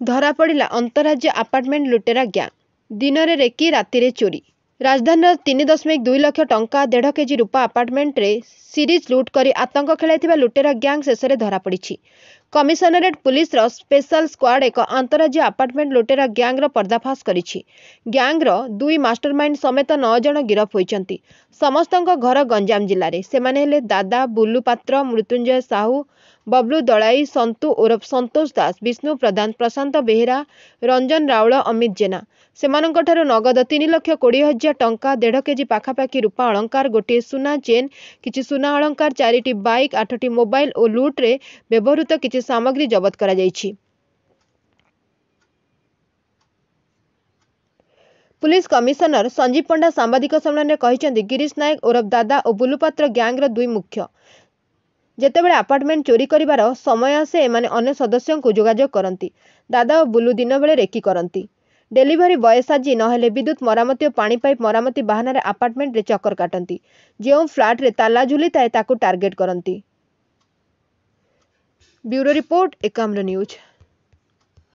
धरा पड़ा अंतरराज्य आपार्टमेंट लुटेरा ग्यांग दिन में रेकी राति चोरी। राजधानी 3.2 लाख टंका 1.5 केजी रूपा आपार्टमेंट रे सीरीज लुट कर आतंक खेलाई लुटेरा ग्यांग शेष में धरा पड़ी। कमिशनरेट पुलिस रो स्पेशल स्क्वाड एक अंतरराज्य आपार्टमेंट लुटेरा ग्यांग रो पर्दाफाश करिछि। ग्यांग रो 2 मास्टरमाइंड समेत 9 जन गिरफ होइछन्ति। समस्तଙ୍କ घर गंजाम जिल्ला रे। सेमाने हेले दादा बुल्लू पात्र, मृत्युंजय साहू, बबलू दलाई, संतु ओरफ संतोष दास, विष्णु प्रधान, प्रशांत बेहेरा, रंजन राउल, अमित जेना। सेमानଙ୍କଠାରୁ नगद 3,20,000 टंका 1.5 केजी पाखापाखि रूपा अलंकार, गोटे सुना चेन, किछि सुना अलंकार, 4टी बाइक, 8टी मोबाइल और लुट रे व्यवहृत किछि सामग्री जबत करा जाइछि। पुलिस कमिशनर संजीव पंडा सांबादिक सम्मेलन में गिरीश नायक ओरफ दादा और बुल्लू पात्र ग्यांग 2 मुख्य। जेतेबेले अपार्टमेंट चोरी करिवार समय आसे एमाने अन्य सदस्यों को जोगाजोग करती। दादा और बुल्लू दिन बेले रेकी करती। डेलीवरी बॉय साजी नहेले विद्युत मरामती और पानी पाइप मरामती बाहाना आपार्टमेंट रे चक्कर काटती। जो फ्लाट रे ताला झुली थाए ताकू टार्गेट करती। Bureau report Ekamra news.